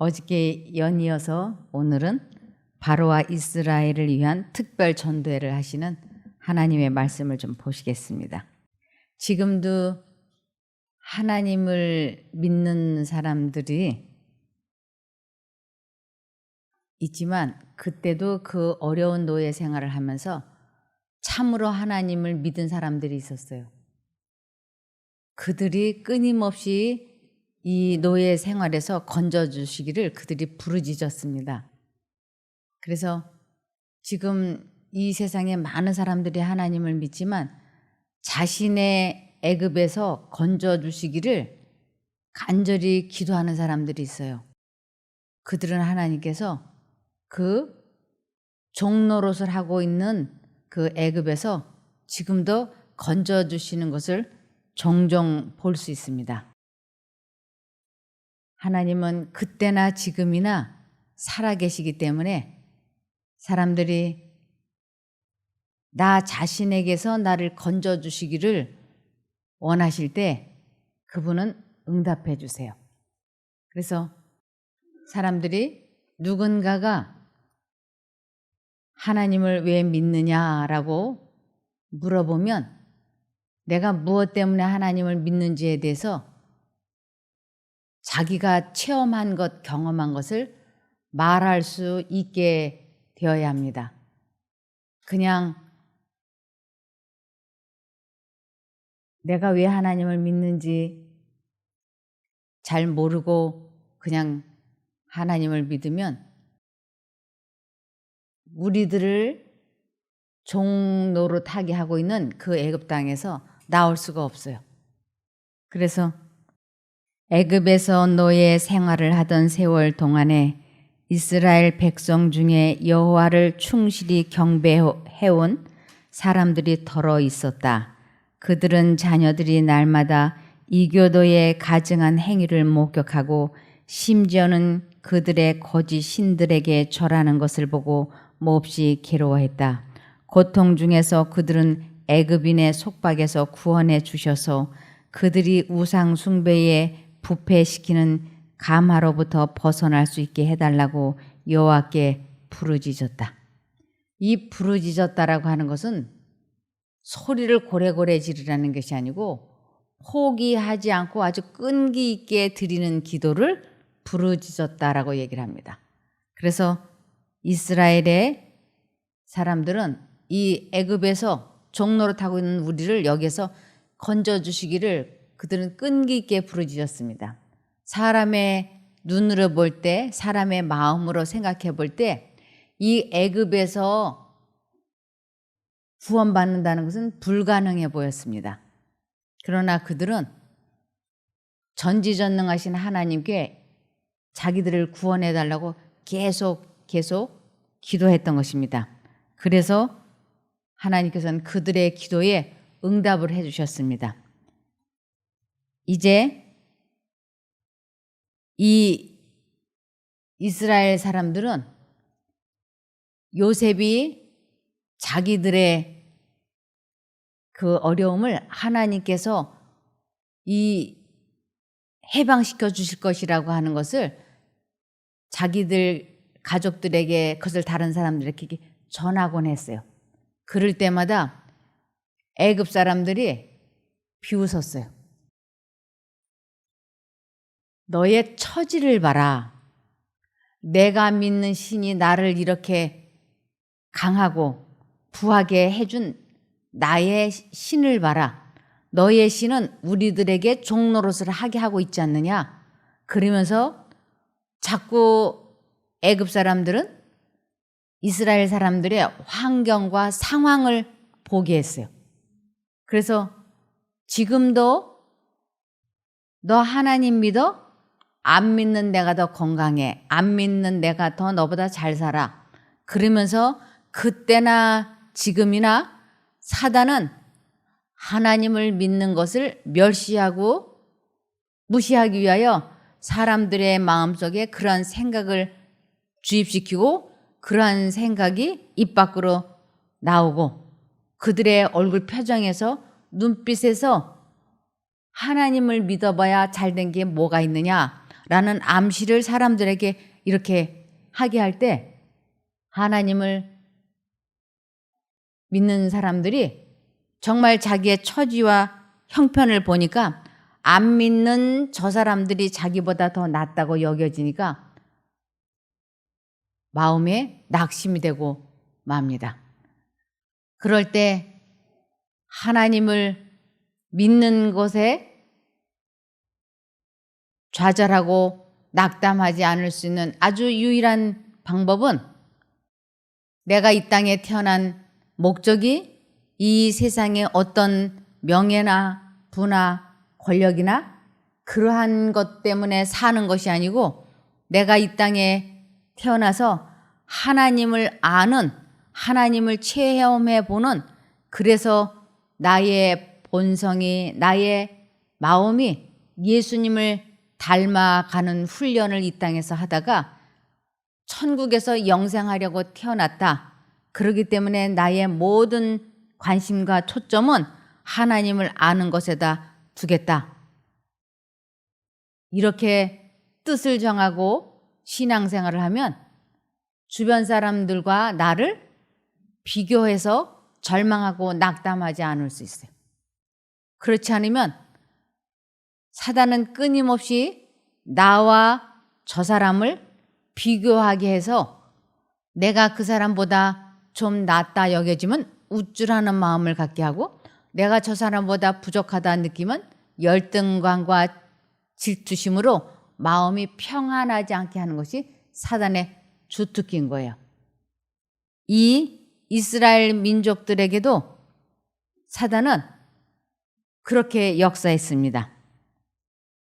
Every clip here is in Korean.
어저께 연이어서 오늘은 바로와 이스라엘을 위한 특별 전도회를 하시는 하나님의 말씀을 좀 보시겠습니다. 지금도 하나님을 믿는 사람들이 있지만 그때도 그 어려운 노예 생활을 하면서 참으로 하나님을 믿은 사람들이 있었어요. 그들이 끊임없이 이 노예 생활에서 건져주시기를 그들이 부르짖었습니다. 그래서 지금 이 세상에 많은 사람들이 하나님을 믿지만 자신의 애굽에서 건져주시기를 간절히 기도하는 사람들이 있어요. 그들은 하나님께서 그 종노릇을 하고 있는 그 애굽에서 지금도 건져주시는 것을 종종 볼 수 있습니다. 하나님은 그때나 지금이나 살아계시기 때문에 사람들이 나 자신에게서 나를 건져주시기를 원하실 때 그분은 응답해 주세요. 그래서 사람들이 누군가가 하나님을 왜 믿느냐라고 물어보면 내가 무엇 때문에 하나님을 믿는지에 대해서 자기가 체험한 것, 경험한 것을 말할 수 있게 되어야 합니다. 그냥 내가 왜 하나님을 믿는지 잘 모르고 그냥 하나님을 믿으면 우리들을 종노릇하게 하고 있는 그 애굽 땅에서 나올 수가 없어요. 그래서 애굽에서 노예 생활을 하던 세월 동안에 이스라엘 백성 중에 여호와를 충실히 경배해온 사람들이 더러 있었다. 그들은 자녀들이 날마다 이교도의 가증한 행위를 목격하고 심지어는 그들의 거짓 신들에게 절하는 것을 보고 몹시 괴로워했다. 고통 중에서 그들은 애굽인의 속박에서 구원해 주셔서 그들이 우상 숭배에 부패시키는 감화로부터 벗어날 수 있게 해달라고 여호와께 부르짖었다. 이 부르짖었다라고 하는 것은 소리를 고래고래 지르라는 것이 아니고 포기하지 않고 아주 끈기 있게 드리는 기도를 부르짖었다라고 얘기를 합니다. 그래서 이스라엘의 사람들은 이 애굽에서 종노릇하고 있는 우리를 여기서 건져주시기를 그들은 끈기 있게 부르짖었습니다. 사람의 눈으로 볼 때, 사람의 마음으로 생각해 볼 때 이 애굽에서 구원받는다는 것은 불가능해 보였습니다. 그러나 그들은 전지전능하신 하나님께 자기들을 구원해 달라고 계속 기도했던 것입니다. 그래서 하나님께서는 그들의 기도에 응답을 해 주셨습니다. 이제 이 이스라엘 사람들은 요셉이 자기들의 그 어려움을 하나님께서 이 해방시켜 주실 것이라고 하는 것을 자기들 가족들에게 그것을 다른 사람들에게 전하곤 했어요. 그럴 때마다 애굽 사람들이 비웃었어요. 너의 처지를 봐라. 내가 믿는 신이 나를 이렇게 강하고 부하게 해준 나의 신을 봐라. 너의 신은 우리들에게 종노릇을 하게 하고 있지 않느냐. 그러면서 자꾸 애굽 사람들은 이스라엘 사람들의 환경과 상황을 보게 했어요. 그래서 지금도 너 하나님 믿어? 안 믿는 내가 더 건강해. 안 믿는 내가 더 너보다 잘 살아. 그러면서 그때나 지금이나 사단은 하나님을 믿는 것을 멸시하고 무시하기 위하여 사람들의 마음속에 그러한 생각을 주입시키고 그러한 생각이 입 밖으로 나오고 그들의 얼굴 표정에서 눈빛에서 하나님을 믿어봐야 잘된 게 뭐가 있느냐 라는 암시를 사람들에게 이렇게 하게 할 때 하나님을 믿는 사람들이 정말 자기의 처지와 형편을 보니까 안 믿는 저 사람들이 자기보다 더 낫다고 여겨지니까 마음에 낙심이 되고 맙니다. 그럴 때 하나님을 믿는 것에 좌절하고 낙담하지 않을 수 있는 아주 유일한 방법은 내가 이 땅에 태어난 목적이 이 세상에 어떤 명예나 부나 권력이나 그러한 것 때문에 사는 것이 아니고 내가 이 땅에 태어나서 하나님을 아는, 하나님을 체험해 보는, 그래서 나의 본성이, 나의 마음이 예수님을 닮아가는 훈련을 이 땅에서 하다가 천국에서 영생하려고 태어났다. 그렇기 때문에 나의 모든 관심과 초점은 하나님을 아는 것에다 두겠다. 이렇게 뜻을 정하고 신앙생활을 하면 주변 사람들과 나를 비교해서 절망하고 낙담하지 않을 수 있어요. 그렇지 않으면 사단은 끊임없이 나와 저 사람을 비교하게 해서 내가 그 사람보다 좀 낫다 여겨지면 우쭐하는 마음을 갖게 하고 내가 저 사람보다 부족하다 느끼면 열등감과 질투심으로 마음이 평안하지 않게 하는 것이 사단의 주특기인 거예요. 이 이스라엘 민족들에게도 사단은 그렇게 역사했습니다.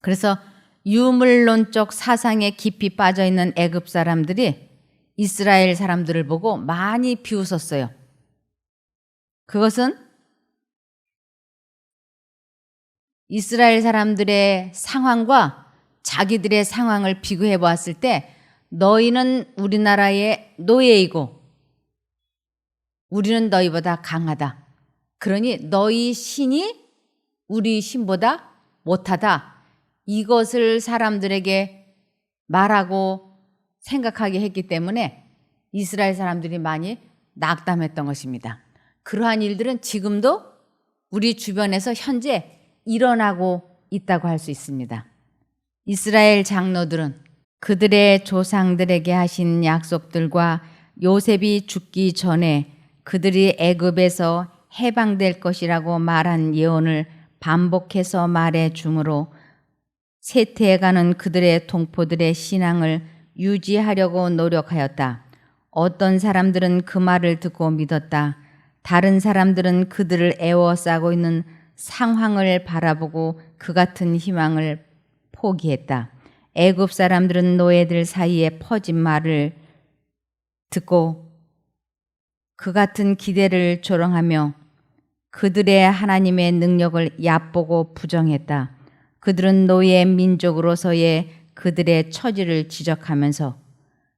그래서 유물론적 사상에 깊이 빠져있는 애굽 사람들이 이스라엘 사람들을 보고 많이 비웃었어요. 그것은 이스라엘 사람들의 상황과 자기들의 상황을 비교해 보았을 때 너희는 우리나라의 노예이고 우리는 너희보다 강하다. 그러니 너희 신이 우리 신보다 못하다. 이것을 사람들에게 말하고 생각하게 했기 때문에 이스라엘 사람들이 많이 낙담했던 것입니다. 그러한 일들은 지금도 우리 주변에서 현재 일어나고 있다고 할 수 있습니다. 이스라엘 장로들은 그들의 조상들에게 하신 약속들과 요셉이 죽기 전에 그들이 애굽에서 해방될 것이라고 말한 예언을 반복해서 말해 주므로 쇠퇴해가는 그들의 동포들의 신앙을 유지하려고 노력하였다. 어떤 사람들은 그 말을 듣고 믿었다. 다른 사람들은 그들을 애워싸고 있는 상황을 바라보고 그 같은 희망을 포기했다. 애굽 사람들은 노예들 사이에 퍼진 말을 듣고 그 같은 기대를 조롱하며 그들의 하나님의 능력을 얕보고 부정했다. 그들은 노예 민족으로서의 그들의 처지를 지적하면서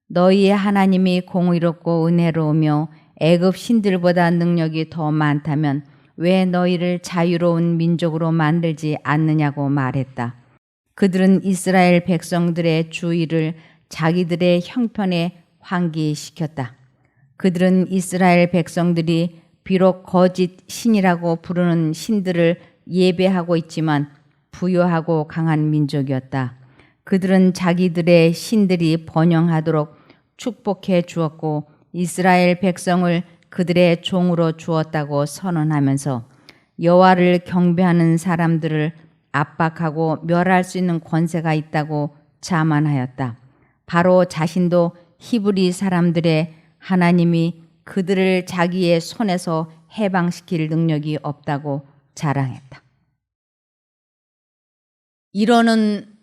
너희의 하나님이 공의롭고 은혜로우며 애굽 신들보다 능력이 더 많다면 왜 너희를 자유로운 민족으로 만들지 않느냐고 말했다. 그들은 이스라엘 백성들의 주의를 자기들의 형편에 환기시켰다. 그들은 이스라엘 백성들이 비록 거짓 신이라고 부르는 신들을 예배하고 있지만 부유하고 강한 민족이었다. 그들은 자기들의 신들이 번영하도록 축복해 주었고 이스라엘 백성을 그들의 종으로 주었다고 선언하면서 여호와를 경배하는 사람들을 압박하고 멸할 수 있는 권세가 있다고 자만하였다. 바로 자신도 히브리 사람들의 하나님이 그들을 자기의 손에서 해방시킬 능력이 없다고 자랑했다. 이러는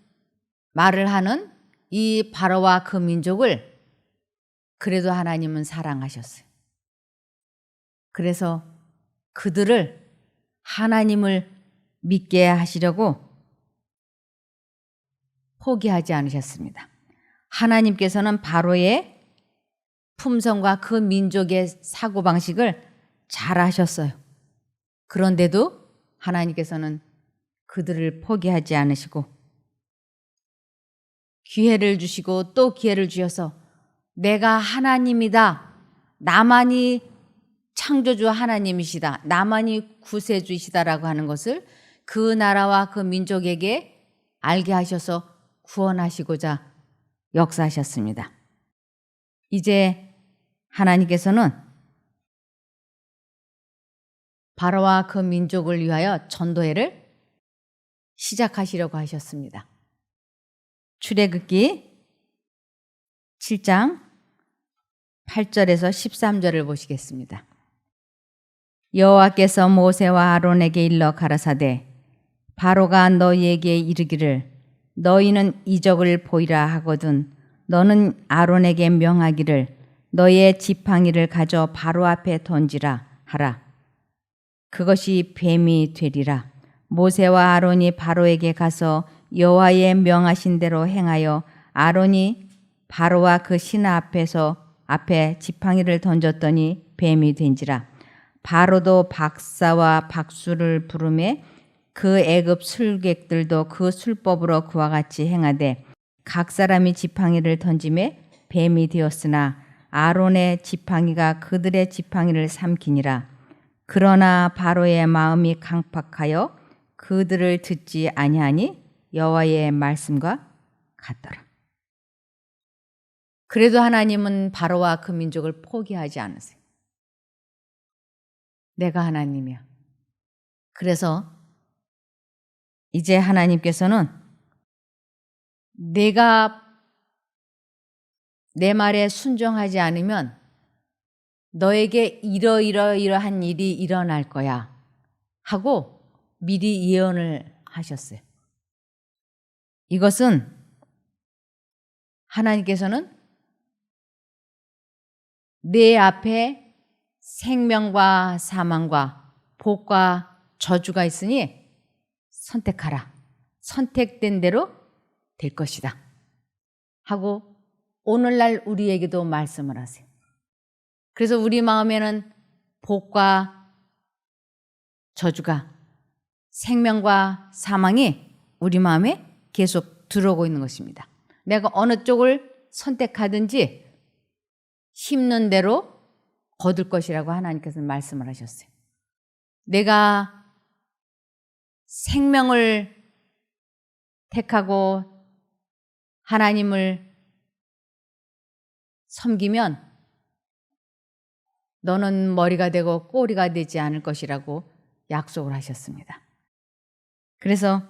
말을 하는 이 바로와 그 민족을 그래도 하나님은 사랑하셨어요. 그래서 그들을 하나님을 믿게 하시려고 포기하지 않으셨습니다. 하나님께서는 바로의 품성과 그 민족의 사고방식을 잘 아셨어요. 그런데도 하나님께서는 그들을 포기하지 않으시고 기회를 주시고 또 기회를 주셔서 내가 하나님이다. 나만이 창조주 하나님이시다. 나만이 구세주이시다라고 하는 것을 그 나라와 그 민족에게 알게 하셔서 구원하시고자 역사하셨습니다. 이제 하나님께서는 바로와 그 민족을 위하여 전도회를 시작하시려고 하셨습니다. 출애굽기 7장 8절에서 13절을 보시겠습니다. 여호와께서 모세와 아론에게 일러 가라사대 바로가 너희에게 이르기를 너희는 이적을 보이라 하거든 너는 아론에게 명하기를 너의 지팡이를 가져 바로 앞에 던지라 하라. 그것이 뱀이 되리라. 모세와 아론이 바로에게 가서 여호와의 명하신 대로 행하여 아론이 바로와 그 신하 앞에 지팡이를 던졌더니 뱀이 된지라. 바로도 박사와 박수를 부르매 그 애굽 술객들도 그 술법으로 그와 같이 행하되 각 사람이 지팡이를 던지매 뱀이 되었으나 아론의 지팡이가 그들의 지팡이를 삼키니라. 그러나 바로의 마음이 강팍하여 그들을 듣지 아니하니 여호와의 말씀과 같더라. 그래도 하나님은 바로와 그 민족을 포기하지 않으세요. 내가 하나님이야. 그래서 이제 하나님께서는 내가 내 말에 순종하지 않으면 너에게 이러한 일이 일어날 거야 하고 미리 예언을 하셨어요. 이것은 하나님께서는 내 앞에 생명과 사망과 복과 저주가 있으니 선택하라. 선택된 대로 될 것이다. 하고 오늘날 우리에게도 말씀을 하세요. 그래서 우리 마음에는 복과 저주가 생명과 사망이 우리 마음에 계속 들어오고 있는 것입니다. 내가 어느 쪽을 선택하든지 심는 대로 거둘 것이라고 하나님께서 말씀을 하셨어요. 내가 생명을 택하고 하나님을 섬기면 너는 머리가 되고 꼬리가 되지 않을 것이라고 약속을 하셨습니다. 그래서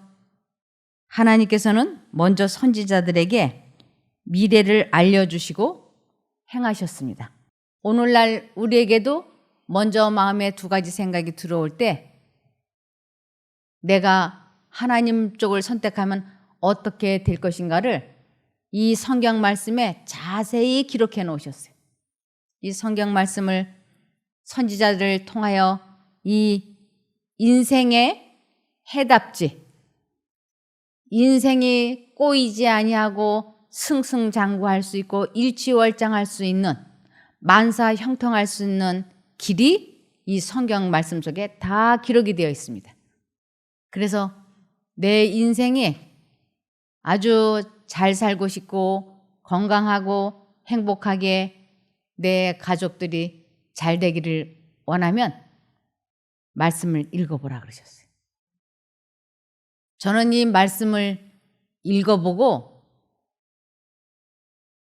하나님께서는 먼저 선지자들에게 미래를 알려주시고 행하셨습니다. 오늘날 우리에게도 먼저 마음에 두 가지 생각이 들어올 때 내가 하나님 쪽을 선택하면 어떻게 될 것인가를 이 성경 말씀에 자세히 기록해 놓으셨어요. 이 성경 말씀을 선지자들을 통하여 이 인생의 해답지, 인생이 꼬이지 아니하고 승승장구할 수 있고 일취월장할 수 있는 만사 형통할 수 있는 길이 이 성경 말씀 속에 다 기록이 되어 있습니다. 그래서 내 인생이 아주 잘 살고 싶고 건강하고 행복하게 내 가족들이 잘 되기를 원하면 말씀을 읽어보라 그러셨어요. 저는 이 말씀을 읽어보고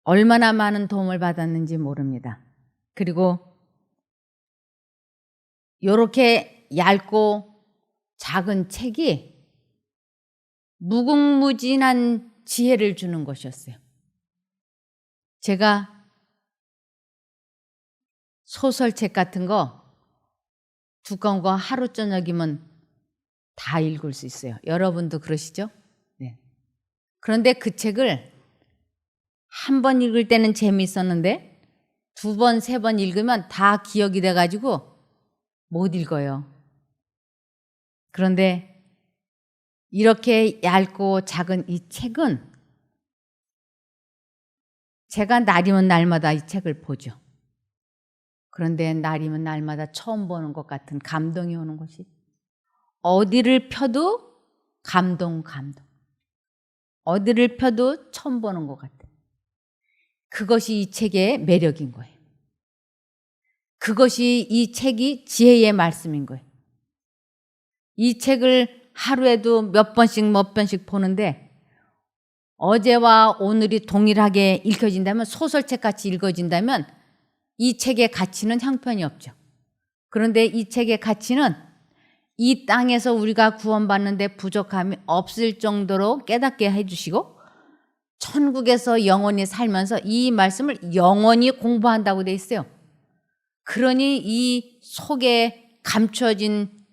얼마나 많은 도움을 받았는지 모릅니다. 그리고 이렇게 얇고 작은 책이 무궁무진한 지혜를 주는 것이었어요. 제가 소설책 같은 거 두꺼운 거 하루 저녁이면 다 읽을 수 있어요. 여러분도 그러시죠? 네. 그런데 그 책을 한 번 읽을 때는 재미있었는데 두 번, 세 번 읽으면 다 기억이 돼가지고 못 읽어요. 그런데 이렇게 얇고 작은 이 책은 제가 날이면 날마다 이 책을 보죠. 그런데 날이면 날마다 처음 보는 것 같은 감동이 오는 것이 어디를 펴도 감동. 어디를 펴도 처음 보는 것 같아요. 그것이 이 책의 매력인 거예요. 그것이 이 책이 지혜의 말씀인 거예요. 이 책을 하루에도 몇 번씩 보는데 어제와 오늘이 동일하게 읽혀진다면, 소설책 같이 읽어진다면 이 책의 가치는 형편이 없죠. 그런데 이 책의 가치는 이 땅에서 우리가 구원받는데 부족함이 없을 정도로 깨닫게 해주시고, 천국에서 영원히 살면서 이 말씀을 영원히 공부한다고 돼 있어요. 그러니 이 속에 감춰진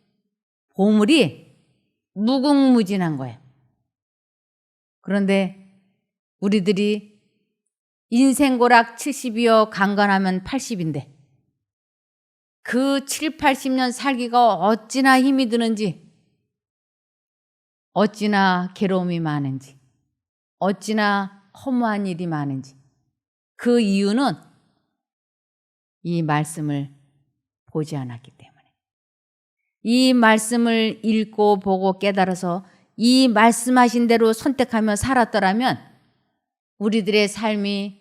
보물이 무궁무진한 거예요. 그런데 우리들이 인생고락 70이요 강건하면 80인데 그 7, 80년 살기가 어찌나 힘이 드는지, 어찌나 괴로움이 많은지, 어찌나 허무한 일이 많은지, 그 이유는 이 말씀을 보지 않았기 때문에, 이 말씀을 읽고 보고 깨달아서 이 말씀하신 대로 선택하며 살았더라면 우리들의 삶이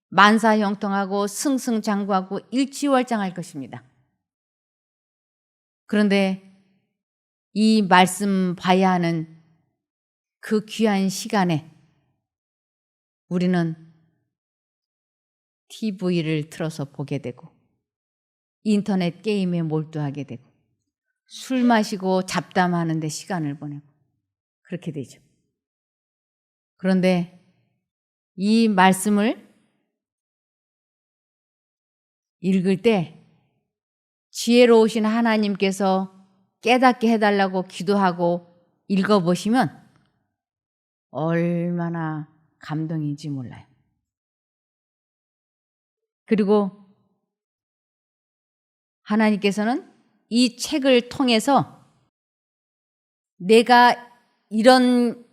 만사형통하고 승승장구하고 일취월장할 것입니다. 그런데 이 말씀 봐야 하는 그 귀한 시간에 우리는 TV를 틀어서 보게 되고 인터넷 게임에 몰두하게 되고 술 마시고 잡담하는 데 시간을 보내고 그렇게 되죠. 그런데 이 말씀을 읽을 때 지혜로우신 하나님께서 깨닫게 해달라고 기도하고 읽어보시면 얼마나 감동인지 몰라요. 그리고 하나님께서는 이 책을 통해서 내가 이런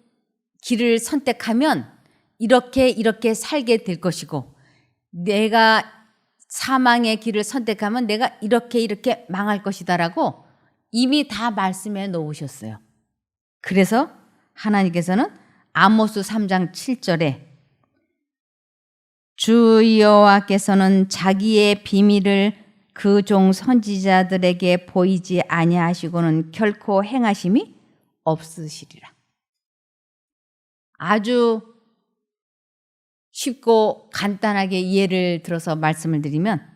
길을 선택하면 이렇게 살게 될 것이고, 내가 사망의 길을 선택하면 내가 이렇게 망할 것이다라고 이미 다 말씀해 놓으셨어요. 그래서 하나님께서는 아모스 3장 7절에 주 여호와께서는 자기의 비밀을 그 종 선지자들에게 보이지 아니하시고는 결코 행하심이 없으시리라. 아주 쉽고 간단하게 예를 들어서 말씀을 드리면,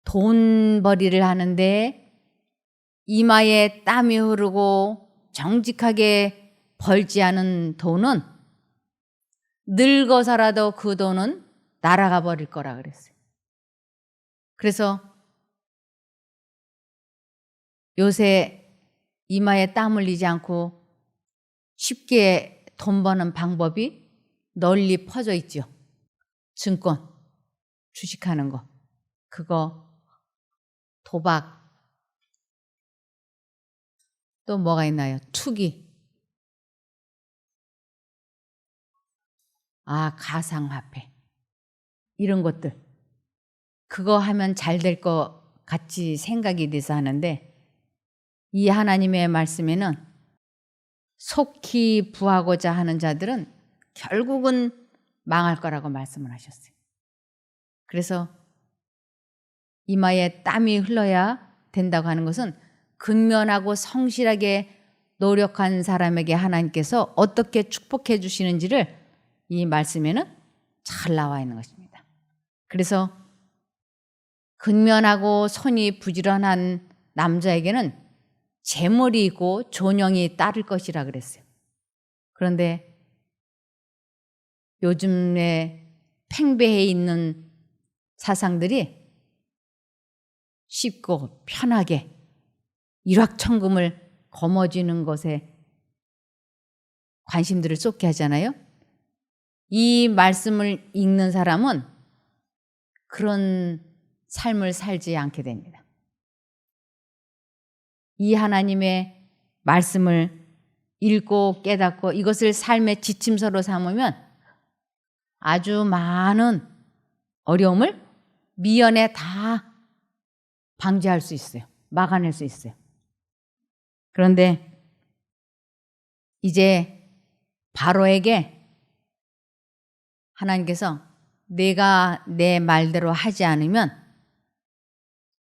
돈벌이를 하는데 이마에 땀이 흐르고 정직하게 벌지 않은 돈은 늙어서라도 그 돈은 날아가 버릴 거라 그랬어요. 그래서 요새 이마에 땀 흘리지 않고 쉽게 돈 버는 방법이 널리 퍼져 있죠. 증권, 주식하는 거, 그거, 도박, 또 뭐가 있나요? 투기, 가상화폐, 이런 것들. 그거 하면 잘 될 것 같이 생각이 돼서 하는데, 이 하나님의 말씀에는 속히 부하고자 하는 자들은 결국은 망할 거라고 말씀을 하셨어요. 그래서 이마에 땀이 흘러야 된다고 하는 것은 근면하고 성실하게 노력한 사람에게 하나님께서 어떻게 축복해 주시는지를 이 말씀에는 잘 나와 있는 것입니다. 그래서 근면하고 손이 부지런한 남자에게는 재물이 있고 존영이 따를 것이라 그랬어요. 그런데 요즘에 팽배해 있는 사상들이 쉽고 편하게 일확천금을 거머쥐는 것에 관심들을 쏟게 하잖아요. 이 말씀을 읽는 사람은 그런 삶을 살지 않게 됩니다. 이 하나님의 말씀을 읽고 깨닫고 이것을 삶의 지침서로 삼으면 아주 많은 어려움을 미연에 다 방지할 수 있어요. 막아낼 수 있어요. 그런데 이제 바로에게 하나님께서 내가 내 말대로 하지 않으면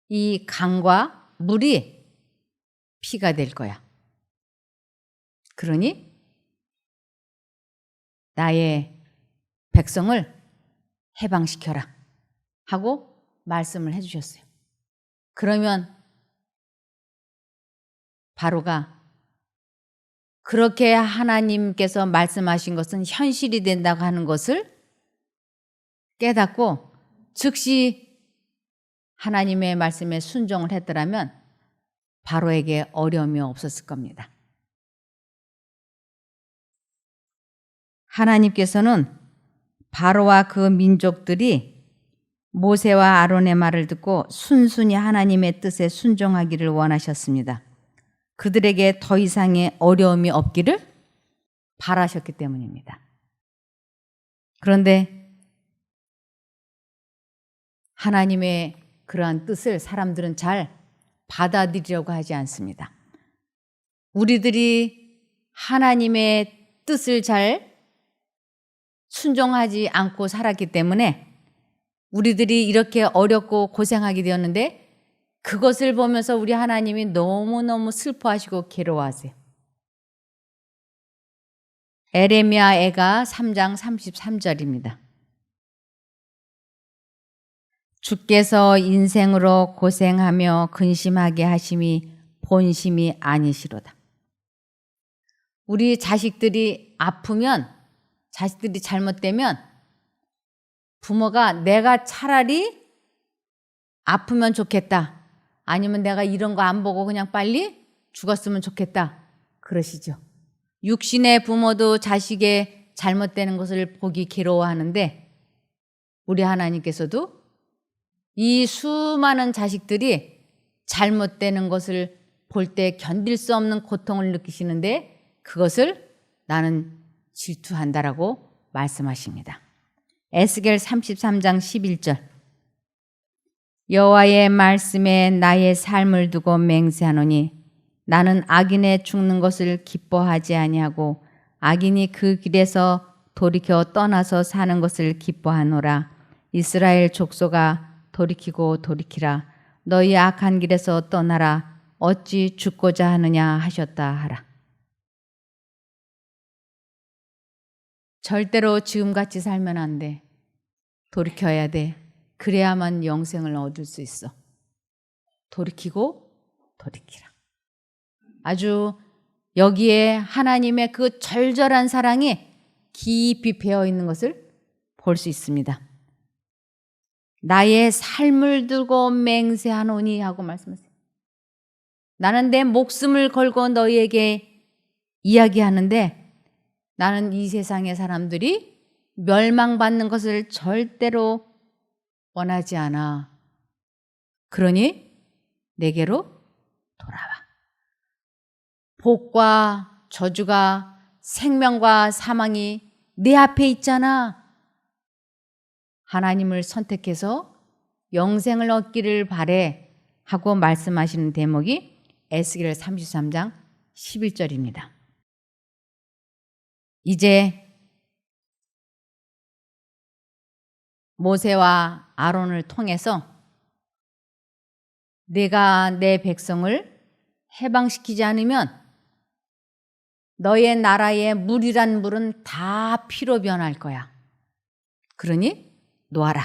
이 강과 물이 피가 될 거야. 그러니 나의 백성을 해방시켜라 하고 말씀을 해주셨어요. 그러면 바로가 그렇게 하나님께서 말씀하신 것은 현실이 된다고 하는 것을 깨닫고 즉시 하나님의 말씀에 순종을 했더라면 바로에게 어려움이 없었을 겁니다. 하나님께서는 바로와 그 민족들이 모세와 아론의 말을 듣고 순순히 하나님의 뜻에 순종하기를 원하셨습니다. 그들에게 더 이상의 어려움이 없기를 바라셨기 때문입니다. 그런데 하나님의 그러한 뜻을 사람들은 잘 받아들이려고 하지 않습니다. 우리들이 하나님의 뜻을 잘 순종하지 않고 살았기 때문에 우리들이 이렇게 어렵고 고생하게 되었는데 그것을 보면서 우리 하나님이 너무너무 슬퍼하시고 괴로워하세요. 에레미야 애가 3장 33절입니다. 주께서 인생으로 고생하며 근심하게 하심이 본심이 아니시로다. 우리 자식들이 아프면, 자식들이 잘못되면 부모가 내가 차라리 아프면 좋겠다, 아니면 내가 이런 거 안 보고 그냥 빨리 죽었으면 좋겠다 그러시죠. 육신의 부모도 자식의 잘못되는 것을 보기 괴로워하는데 우리 하나님께서도 이 수많은 자식들이 잘못되는 것을 볼 때 견딜 수 없는 고통을 느끼시는데 그것을 나는 질투한다라고 말씀하십니다. 에스겔 33장 11절 여호와의 말씀에 나의 삶을 두고 맹세하노니 나는 악인의 죽는 것을 기뻐하지 아니하고 악인이 그 길에서 돌이켜 떠나서 사는 것을 기뻐하노라. 이스라엘 족속아 돌이키고 돌이키라. 너희 악한 길에서 떠나라. 어찌 죽고자 하느냐 하셨다 하라. 절대로 지금같이 살면 안 돼. 돌이켜야 돼. 그래야만 영생을 얻을 수 있어. 돌이키고 돌이키라. 아주 여기에 하나님의 그 절절한 사랑이 깊이 배어 있는 것을 볼 수 있습니다. 나의 삶을 두고 맹세하노니 하고 말씀하세요. 나는 내 목숨을 걸고 너희에게 이야기하는데 나는 이 세상의 사람들이 멸망받는 것을 절대로 원하지 않아. 그러니 내게로 돌아와. 복과 저주가 생명과 사망이 내 앞에 있잖아. 하나님을 선택해서 영생을 얻기를 바래 하고 말씀하시는 대목이 에스겔 33장 11절입니다. 이제 모세와 아론을 통해서 내가 내 백성을 해방시키지 않으면 너의 나라의 물이란 물은 다 피로 변할 거야. 그러니 놓아라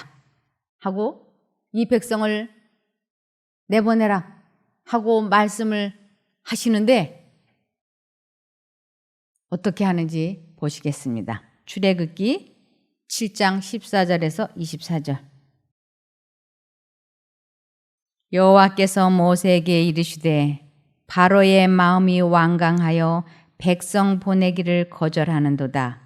하고 이 백성을 내보내라 하고 말씀을 하시는데 어떻게 하는지 보시겠습니다. 출애굽기 7장 14절에서 24절. 여호와께서 모세에게 이르시되 바로의 마음이 완강하여 백성 보내기를 거절하는도다.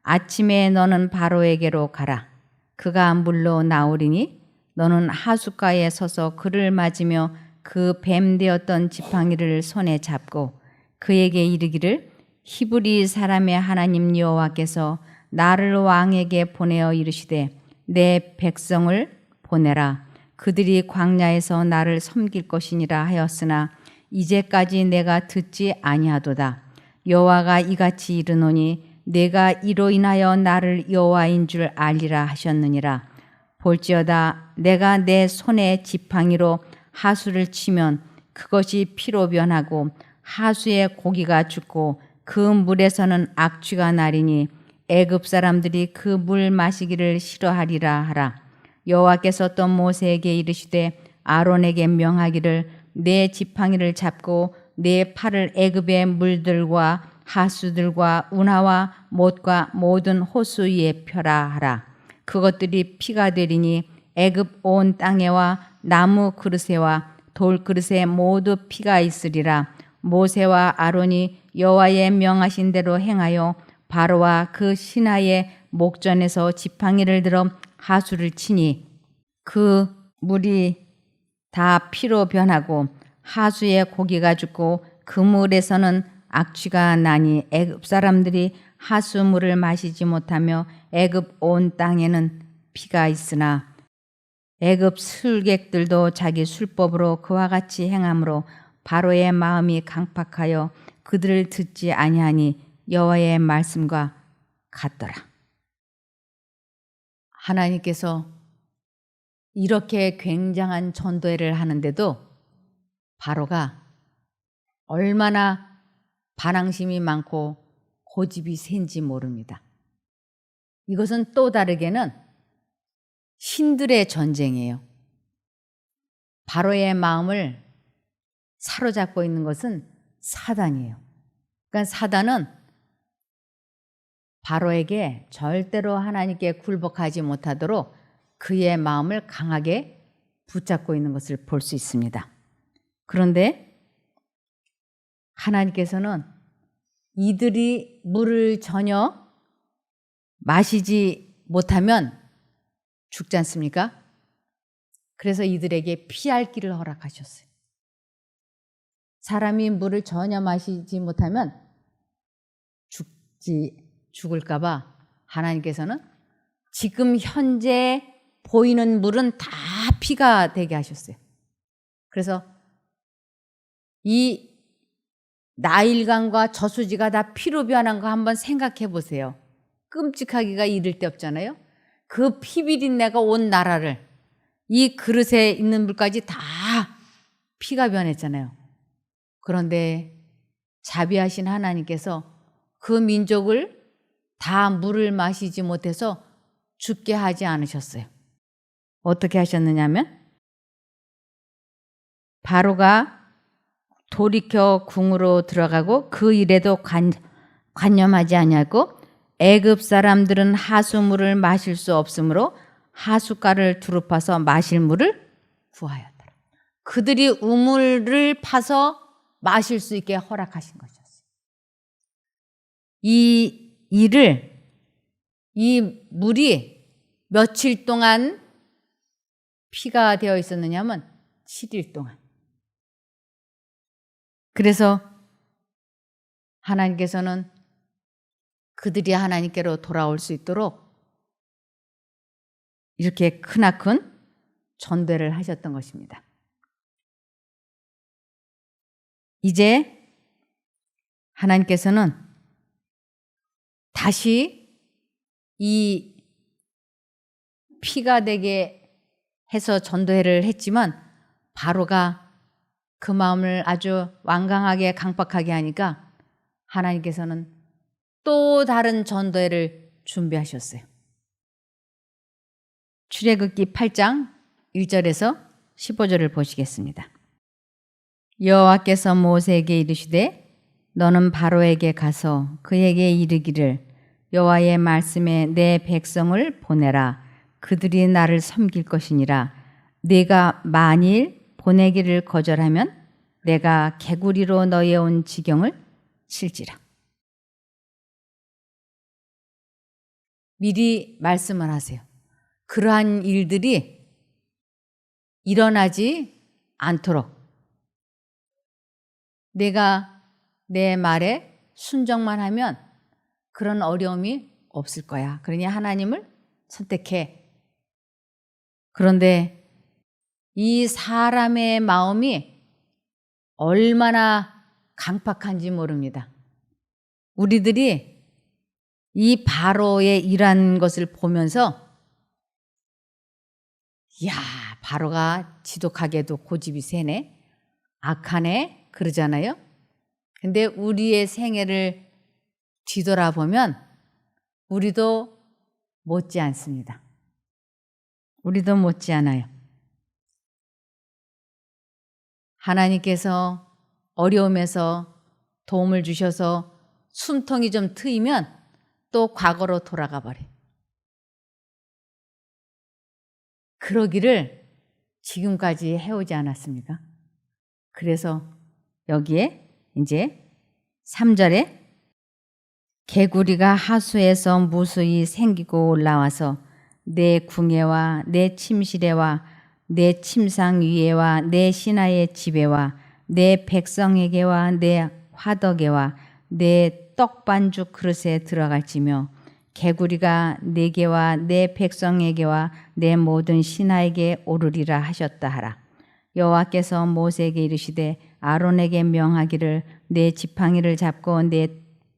아침에 너는 바로에게로 가라. 그가 물로 나오리니 너는 하숫가에 서서 그를 맞으며 그 뱀 되었던 지팡이를 손에 잡고 그에게 이르기를 히브리 사람의 하나님 여호와께서 나를 왕에게 보내어 이르시되 내 백성을 보내라. 그들이 광야에서 나를 섬길 것이니라 하였으나 이제까지 내가 듣지 아니하도다. 여호와가 이같이 이르노니 내가 이로 인하여 나를 여호와인 줄 알리라 하셨느니라. 볼지어다 내가 내 손에 지팡이로 하수를 치면 그것이 피로 변하고 하수의 고기가 죽고 그 물에서는 악취가 나리니 애굽 사람들이 그 물 마시기를 싫어하리라 하라. 여호와께서 또 모세에게 이르시되 아론에게 명하기를 내 지팡이를 잡고 내 팔을 애굽의 물들과 하수들과 운하와 못과 모든 호수 위에 펴라 하라. 그것들이 피가 되리니 애굽 온 땅에와 나무 그릇에와 돌 그릇에 모두 피가 있으리라. 모세와 아론이 여호와의 명하신 대로 행하여 바로와 그 신하의 목전에서 지팡이를 들어 하수를 치니 그 물이 다 피로 변하고 하수의 고기가 죽고 그 물에서는 악취가 나니 애굽 사람들이 하수물을 마시지 못하며 애굽 온 땅에는 피가 있으나 애굽 술객들도 자기 술법으로 그와 같이 행함으로 바로의 마음이 강팍하여 그들을 듣지 아니하니 여호와의 말씀과 같더라. 하나님께서 이렇게 굉장한 전도회를 하는데도 바로가 얼마나 반항심이 많고 고집이 센지 모릅니다. 이것은 또 다르게는 신들의 전쟁이에요. 바로의 마음을 사로잡고 있는 것은 사단이에요. 그러니까 사단은 바로에게 절대로 하나님께 굴복하지 못하도록 그의 마음을 강하게 붙잡고 있는 것을 볼 수 있습니다. 그런데 하나님께서는 이들이 물을 전혀 마시지 못하면 죽지 않습니까? 그래서 이들에게 피할 길을 허락하셨어요. 사람이 물을 전혀 마시지 못하면 죽을까 봐 하나님께서는 지금 현재 보이는 물은 다 피가 되게 하셨어요. 그래서 이 나일강과 저수지가 다 피로 변한 거 한번 생각해 보세요. 끔찍하기가 이를 데 없잖아요. 그 피비린내가 온 나라를 이 그릇에 있는 물까지 다 피가 변했잖아요. 그런데 자비하신 하나님께서 그 민족을 다 물을 마시지 못해서 죽게 하지 않으셨어요. 어떻게 하셨느냐면 바로가 돌이켜 궁으로 들어가고 그 일에도 관념하지 아니하고 애굽 사람들은 하수물을 마실 수 없으므로 하숫가를 두루 파서 마실 물을 구하였더라. 그들이 우물을 파서 마실 수 있게 허락하신 것이었어요. 이 물이 며칠 동안 피가 되어 있었느냐면 7일 동안. 그래서 하나님께서는 그들이 하나님께로 돌아올 수 있도록 이렇게 크나큰 전도를 하셨던 것입니다. 이제 하나님께서는 다시 이 피가 되게 해서 전도회를 했지만 바로가 그 마음을 아주 완강하게 강박하게 하니까 하나님께서는 또 다른 전도회를 준비하셨어요. 출애굽기 8장 1절에서 15절을 보시겠습니다. 여호와께서 모세에게 이르시되 너는 바로에게 가서 그에게 이르기를 여호와의 말씀에 내 백성을 보내라. 그들이 나를 섬길 것이니라. 네가 만일 보내기를 거절하면 내가 개구리로 너의 온 지경을 칠지라. 미리 말씀을 하세요. 그러한 일들이 일어나지 않도록 내가 내 말에 순종만 하면 그런 어려움이 없을 거야. 그러니 하나님을 선택해. 그런데 이 사람의 마음이 얼마나 강팍한지 모릅니다. 우리들이 이 바로의 일한 것을 보면서 이야, 바로가 지독하게도 고집이 세네, 악하네 그러잖아요. 근데 우리의 생애를 뒤돌아보면 우리도 못지 않습니다. 우리도 못지 않아요. 하나님께서 어려움에서 도움을 주셔서 숨통이 좀 트이면 또 과거로 돌아가 버려. 그러기를 지금까지 해오지 않았습니까? 그래서 여기에 이제 3절에 개구리가 하수에서 무수히 생기고 올라와서 내 궁예와 내 침실에와 내 침상 위에와 내 신하의 집에와 내 백성에게와 내 화덕에와 내 떡반죽 그릇에 들어갈지며 개구리가 내게와 내 백성에게와 내 모든 신하에게 오르리라 하셨다 하라. 여호와께서 모세에게 이르시되 아론에게 명하기를 내 지팡이를 잡고 내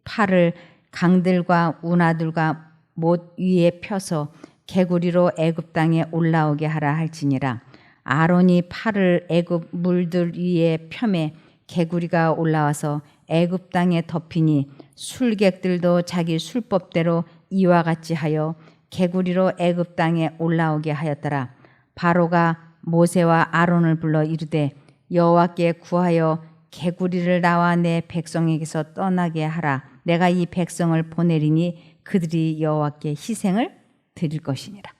팔을 강들과 운하들과 못 위에 펴서 개구리로 애굽 땅에 올라오게 하라 할지니라. 아론이 팔을 애굽 물들 위에 펴매 개구리가 올라와서 애굽 땅에 덮이니 술객들도 자기 술법대로 이와 같이 하여 개구리로 애굽 땅에 올라오게 하였더라. 바로가 모세와 아론을 불러 이르되 여호와께 구하여 개구리를 나와 내 백성에게서 떠나게 하라. 내가 이 백성을 보내리니 그들이 여호와께 희생을 드릴 것이니라.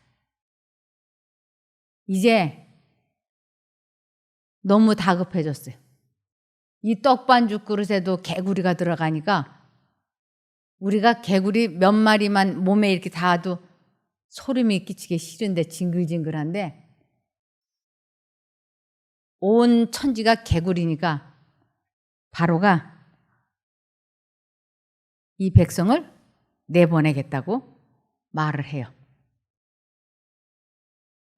이제 너무 다급해졌어요. 이 떡반죽 그릇에도 개구리가 들어가니까 우리가 개구리 몇 마리만 몸에 이렇게 닿아도 소름이 끼치기 싫은데, 징글징글한데 온 천지가 개구리니까 바로가 이 백성을 내보내겠다고 말을 해요.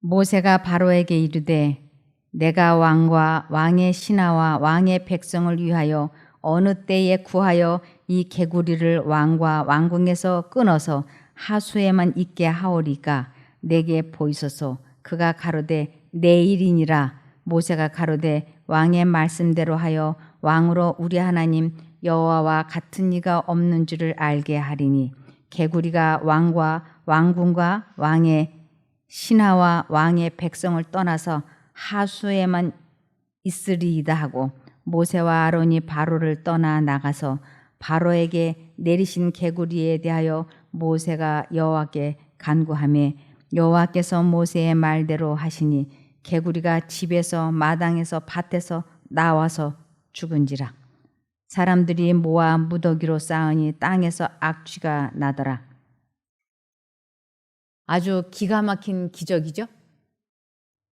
모세가 바로에게 이르되 내가 왕과 왕의 신하와 왕의 백성을 위하여 어느 때에 구하여 이 개구리를 왕과 왕궁에서 끊어서 하수에만 있게 하오리까 내게 보이소서. 그가 가로되 내일이니라. 모세가 가로되 왕의 말씀대로 하여 왕으로 우리 하나님 여호와와 같은 이가 없는 줄을 알게 하리니 개구리가 왕과 왕궁과 왕의 신하와 왕의 백성을 떠나서 하수에만 있으리이다 하고 모세와 아론이 바로를 떠나 나가서 바로에게 내리신 개구리에 대하여 모세가 여호와께 간구하며 여호와께서 모세의 말대로 하시니 개구리가 집에서 마당에서 밭에서 나와서 죽은지라. 사람들이 모아 무더기로 쌓으니 땅에서 악취가 나더라. 아주 기가 막힌 기적이죠.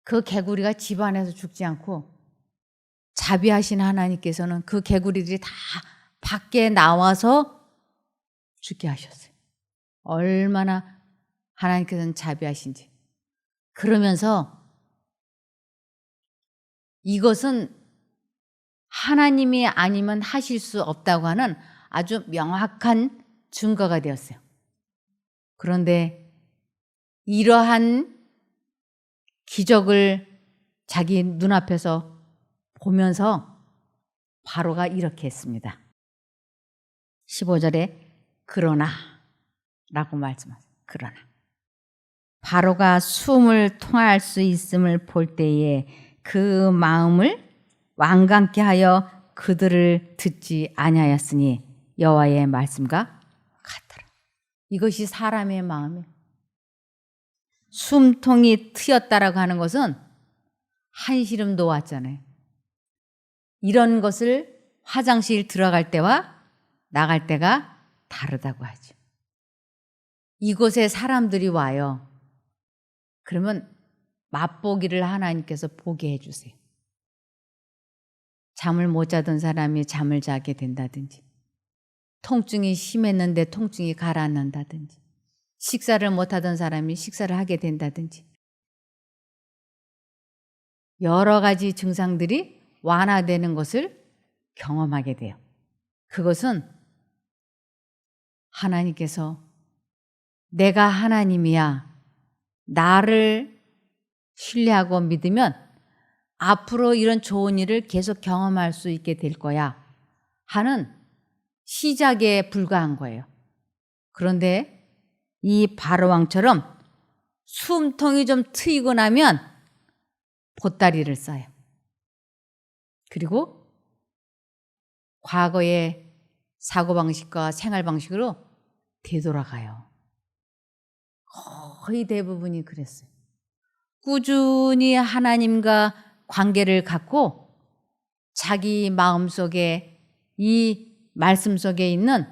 그 개구리가 집 안에서 죽지 않고 자비하신 하나님께서는 그 개구리들이 다 밖에 나와서 죽게 하셨어요. 얼마나 하나님께서는 자비하신지. 그러면서 이것은 하나님이 아니면 하실 수 없다고 하는 아주 명확한 증거가 되었어요. 그런데 이러한 기적을 자기 눈앞에서 보면서 바로가 이렇게 했습니다. 15절에 그러나 라고 말씀하세요. 그러나 바로가 숨을 통할 수 있음을 볼 때에 그 마음을 완강케 하여 그들을 듣지 아니하였으니 여호와의 말씀과 같더라. 이것이 사람의 마음이에요. 숨통이 트였다라고 하는 것은 한시름 놓았잖아요. 이런 것을 화장실 들어갈 때와 나갈 때가 다르다고 하죠. 이곳에 사람들이 와요. 그러면 맛보기를 하나님께서 보게 해주세요. 잠을 못 자던 사람이 잠을 자게 된다든지, 통증이 심했는데 통증이 가라앉는다든지, 식사를 못하던 사람이 식사를 하게 된다든지, 여러 가지 증상들이 완화되는 것을 경험하게 돼요. 그것은 하나님께서 내가 하나님이야. 나를 신뢰하고 믿으면 앞으로 이런 좋은 일을 계속 경험할 수 있게 될 거야 하는 시작에 불과한 거예요. 그런데 이 바로왕처럼 숨통이 좀 트이고 나면 보따리를 싸요. 그리고 과거의 사고방식과 생활방식으로 되돌아가요. 거의 대부분이 그랬어요. 꾸준히 하나님과 관계를 갖고 자기 마음속에 이 말씀 속에 있는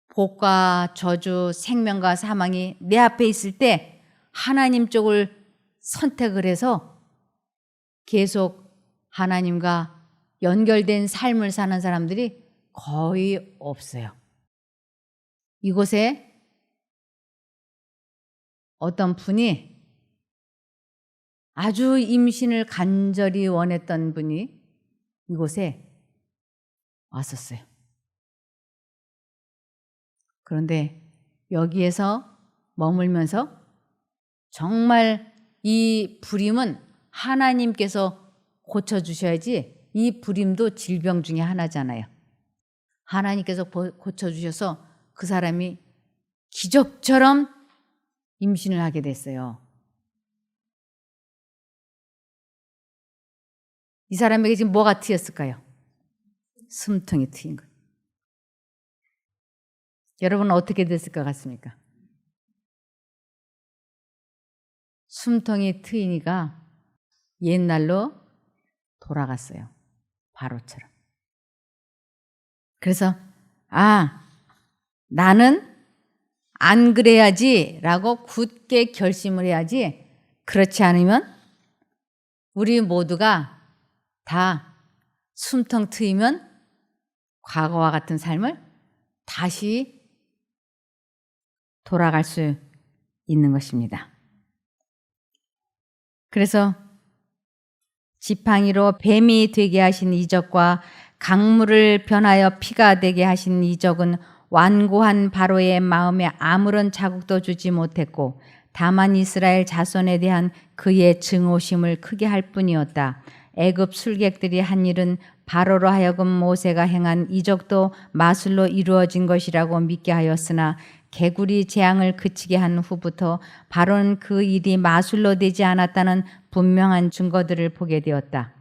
복과 저주, 생명과 사망이 내 앞에 있을 때 하나님 쪽을 선택을 해서 계속 하나님과 연결된 삶을 사는 사람들이 거의 없어요. 이곳에 어떤 분이 아주 임신을 간절히 원했던 분이 이곳에 왔었어요. 그런데 여기에서 머물면서 정말 이 불임은 하나님께서 고쳐주셔야지, 이 불임도 질병 중에 하나잖아요. 하나님께서 고쳐주셔서 그 사람이 기적처럼 임신을 하게 됐어요. 이 사람에게 지금 뭐가 트였을까요? 숨통이 트인 거예요. 여러분은 어떻게 됐을 것 같습니까? 숨통이 트이니까 옛날로 돌아갔어요. 바로처럼. 그래서 나는 안 그래야지 라고 굳게 결심을 해야지, 그렇지 않으면 우리 모두가 다 숨통 트이면 과거와 같은 삶을 다시 돌아갈 수 있는 것입니다. 그래서 지팡이로 뱀이 되게 하신 이적과 강물을 변하여 피가 되게 하신 이적은 완고한 바로의 마음에 아무런 자국도 주지 못했고 다만 이스라엘 자손에 대한 그의 증오심을 크게 할 뿐이었다. 애굽 술객들이 한 일은 바로로 하여금 모세가 행한 이적도 마술로 이루어진 것이라고 믿게 하였으나 개구리 재앙을 그치게 한 후부터 바로는 그 일이 마술로 되지 않았다는 분명한 증거들을 보게 되었다.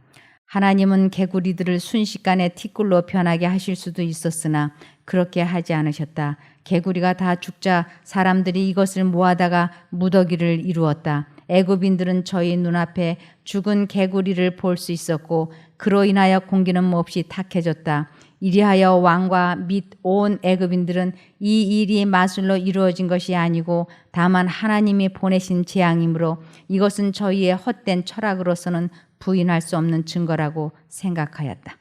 하나님은 개구리들을 순식간에 티끌로 변하게 하실 수도 있었으나 그렇게 하지 않으셨다. 개구리가 다 죽자 사람들이 이것을 모아다가 무더기를 이루었다. 애굽인들은 저희 눈앞에 죽은 개구리를 볼 수 있었고 그로 인하여 공기는 몹시 탁해졌다. 이리하여 왕과 및 온 애굽인들은 이 일이 마술로 이루어진 것이 아니고 다만 하나님이 보내신 재앙이므로 이것은 저희의 헛된 철학으로서는 부인할 수 없는 증거라고 생각하였다.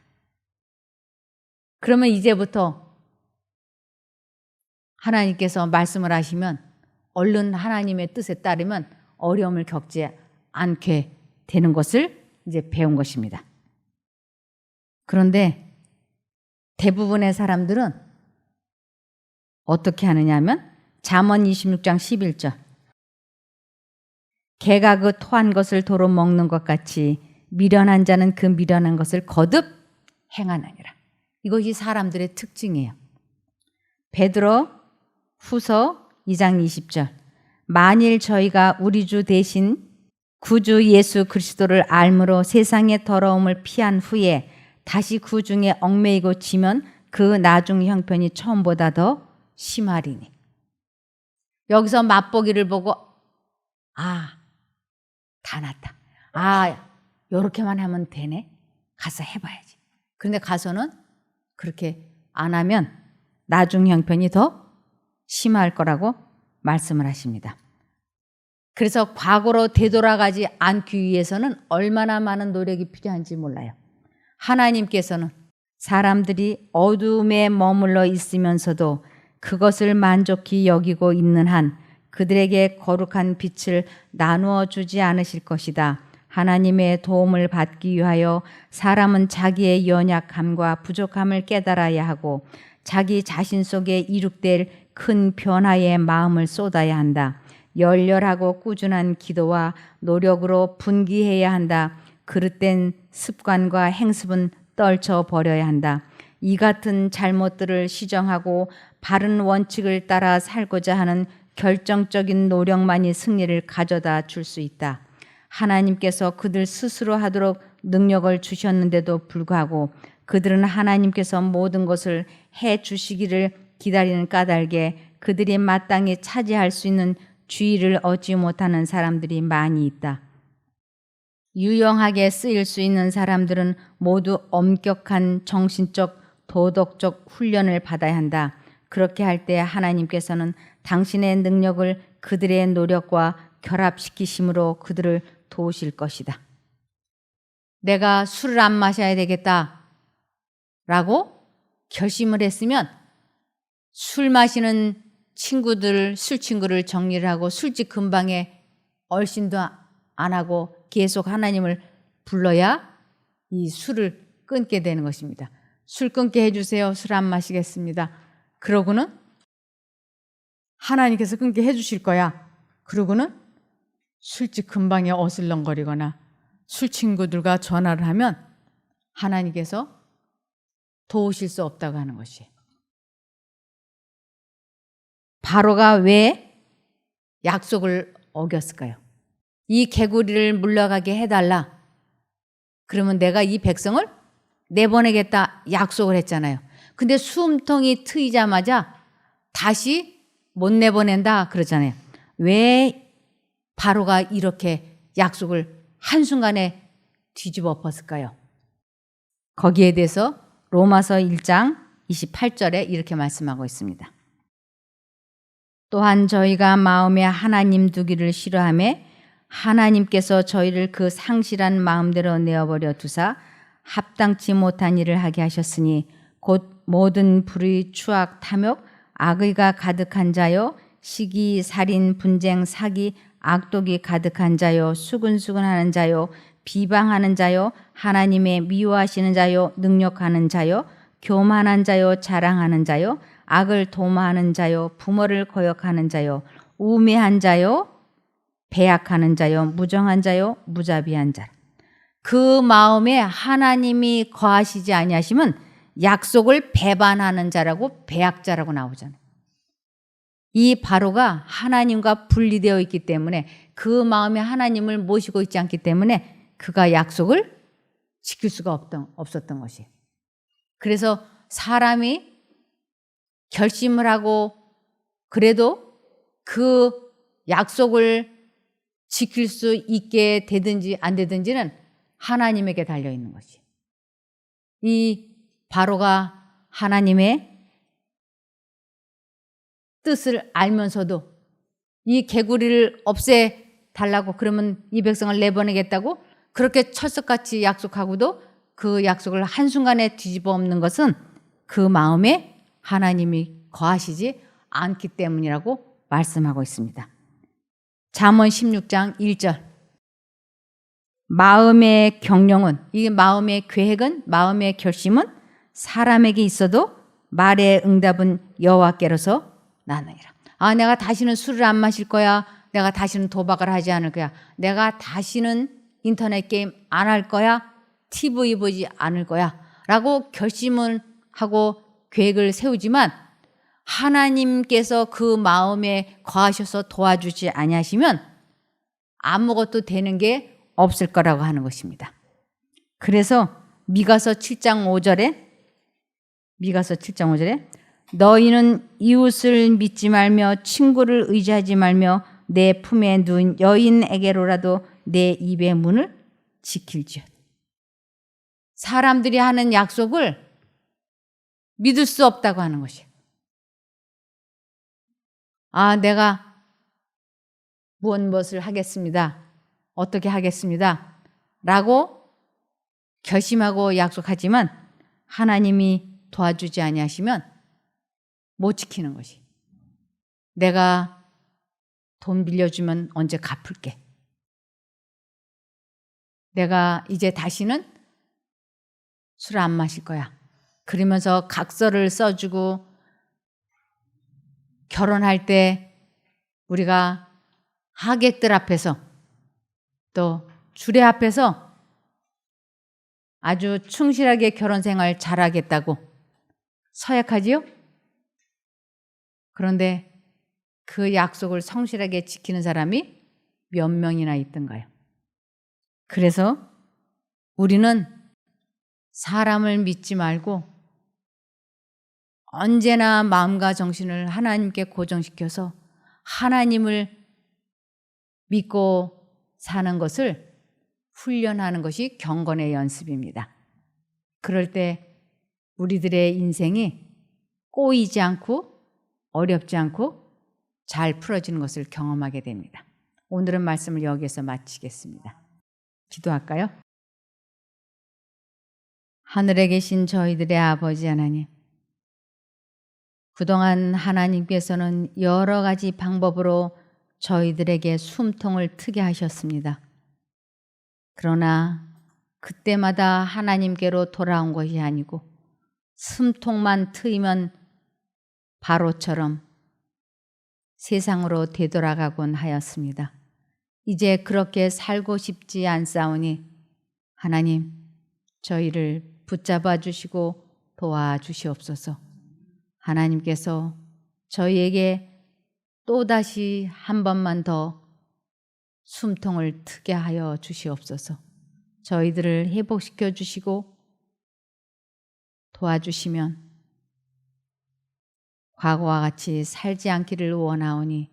그러면 이제부터 하나님께서 말씀을 하시면 얼른 하나님의 뜻에 따르면 어려움을 겪지 않게 되는 것을 이제 배운 것입니다. 그런데 대부분의 사람들은 어떻게 하느냐 하면 잠언 26장 11절 개가 그 토한 것을 도로 먹는 것 같이 미련한 자는 그 미련한 것을 거듭 행하느니라. 이것이 사람들의 특징이에요. 베드로 후서 2장 20절 만일 저희가 우리 주 대신 구주 예수 그리스도를 알므로 세상의 더러움을 피한 후에 다시 그 중에 얽매이고 지면 그 나중 형편이 처음보다 더 심하리니. 여기서 맛보기를 보고 다 났다. 요렇게만 하면 되네. 가서 해봐야지. 그런데 가서는 그렇게 안 하면 나중 형편이 더 심할 거라고 말씀을 하십니다. 그래서 과거로 되돌아가지 않기 위해서는 얼마나 많은 노력이 필요한지 몰라요. 하나님께서는 사람들이 어둠에 머물러 있으면서도 그것을 만족히 여기고 있는 한 그들에게 거룩한 빛을 나누어 주지 않으실 것이다. 하나님의 도움을 받기 위하여 사람은 자기의 연약함과 부족함을 깨달아야 하고 자기 자신 속에 이룩될 큰 변화에 마음을 쏟아야 한다. 열렬하고 꾸준한 기도와 노력으로 분기해야 한다. 그릇된 습관과 행습은 떨쳐 버려야 한다. 이 같은 잘못들을 시정하고 바른 원칙을 따라 살고자 하는 결정적인 노력만이 승리를 가져다 줄 수 있다. 하나님께서 그들 스스로 하도록 능력을 주셨는데도 불구하고 그들은 하나님께서 모든 것을 해 주시기를 기다리는 까닭에 그들이 마땅히 차지할 수 있는 주의를 얻지 못하는 사람들이 많이 있다. 유용하게 쓰일 수 있는 사람들은 모두 엄격한 정신적, 도덕적 훈련을 받아야 한다. 그렇게 할 때 하나님께서는 당신의 능력을 그들의 노력과 결합시키심으로 그들을 도우실 것이다. 내가 술을 안 마셔야 되겠다 라고 결심을 했으면 술 마시는 친구들, 술 친구를 정리를 하고 술집 근방에 얼씬도 안 하고 계속 하나님을 불러야 이 술을 끊게 되는 것입니다. 술 끊게 해주세요. 술 안 마시겠습니다. 그러고는 하나님께서 끊게 해주실 거야. 그러고는 술집 근방에 어슬렁거리거나 술 친구들과 전화를 하면 하나님께서 도우실 수 없다고 하는 것이. 바로가 왜 약속을 어겼을까요? 이 개구리를 물러가게 해달라. 그러면 내가 이 백성을 내보내겠다 약속을 했잖아요. 근데 숨통이 트이자마자 다시 못 내보낸다 그러잖아요. 왜 바로가 이렇게 약속을 한순간에 뒤집어 엎었을까요? 거기에 대해서 로마서 1장 28절에 이렇게 말씀하고 있습니다. 또한 저희가 마음에 하나님 두기를 싫어하매 하나님께서 저희를 그 상실한 마음대로 내어버려 두사 합당치 못한 일을 하게 하셨으니 곧 모든 불의, 추악, 탐욕, 악의가 가득한 자요, 시기, 살인, 분쟁, 사기, 악독이 가득한 자요, 수근수근하는 자요, 비방하는 자요, 하나님의 미워하시는 자요, 능욕하는 자요, 교만한 자요, 자랑하는 자요, 악을 도모하는 자요, 부모를 거역하는 자요, 우매한 자요, 배약하는 자요, 무정한 자요, 무자비한 자. 그 마음에 하나님이 거하시지 아니하시면 약속을 배반하는 자라고 배약자라고 나오잖아요. 이 바로가 하나님과 분리되어 있기 때문에 그 마음에 하나님을 모시고 있지 않기 때문에 그가 약속을 지킬 수가 없었던 것이에요. 그래서 사람이 결심을 하고 그래도 그 약속을 지킬 수 있게 되든지 안 되든지는 하나님에게 달려있는 것이에요. 이 바로가 하나님의 뜻을 알면서도 이 개구리를 없애달라고 그러면 이 백성을 내보내겠다고 그렇게 철석같이 약속하고도 그 약속을 한순간에 뒤집어 엎는 것은 그 마음에 하나님이 거하시지 않기 때문이라고 말씀하고 있습니다. 잠언 16장 1절. 마음의 경영은, 이 마음의 계획은, 마음의 결심은 사람에게 있어도 말의 응답은 여호와께로서 나느니라. 아, 내가 다시는 술을 안 마실 거야. 내가 다시는 도박을 하지 않을 거야. 내가 다시는 인터넷 게임 안 할 거야. TV 보지 않을 거야. 라고 결심을 하고 계획을 세우지만 하나님께서 그 마음에 거하셔서 도와주지 아니하시면 아무것도 되는 게 없을 거라고 하는 것입니다. 그래서 미가서 7장 5절에 너희는 이웃을 믿지 말며 친구를 의지하지 말며 내 품에 누운 여인에게로라도 내 입의 문을 지킬지어다. 사람들이 하는 약속을 믿을 수 없다고 하는 것이에요. 아, 내가 무엇을 하겠습니다. 어떻게 하겠습니다. 라고 결심하고 약속하지만 하나님이 도와주지 아니하시면 못 지키는 것이. 내가 돈 빌려주면 언제 갚을게. 내가 이제 다시는 술 안 마실 거야. 그러면서 각서를 써주고 결혼할 때 우리가 하객들 앞에서 또 주례 앞에서 아주 충실하게 결혼 생활 잘하겠다고 서약하지요? 그런데 그 약속을 성실하게 지키는 사람이 몇 명이나 있던가요? 그래서 우리는 사람을 믿지 말고 언제나 마음과 정신을 하나님께 고정시켜서 하나님을 믿고 사는 것을 훈련하는 것이 경건의 연습입니다. 그럴 때 우리들의 인생이 꼬이지 않고 어렵지 않고 잘 풀어지는 것을 경험하게 됩니다. 오늘은 말씀을 여기에서 마치겠습니다. 기도할까요? 하늘에 계신 저희들의 아버지 하나님, 그동안 하나님께서는 여러 가지 방법으로 저희들에게 숨통을 트게 하셨습니다. 그러나 그때마다 하나님께로 돌아온 것이 아니고 숨통만 트이면 바로처럼 세상으로 되돌아가곤 하였습니다. 이제 그렇게 살고 싶지 않사오니 하나님, 저희를 붙잡아 주시고 도와주시옵소서. 하나님께서 저희에게 또다시 한 번만 더 숨통을 트게 하여 주시옵소서. 저희들을 회복시켜 주시고 도와주시면 과거와 같이 살지 않기를 원하오니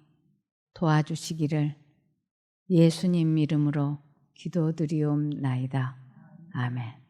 도와주시기를 예수님 이름으로 기도드리옵나이다. 아멘.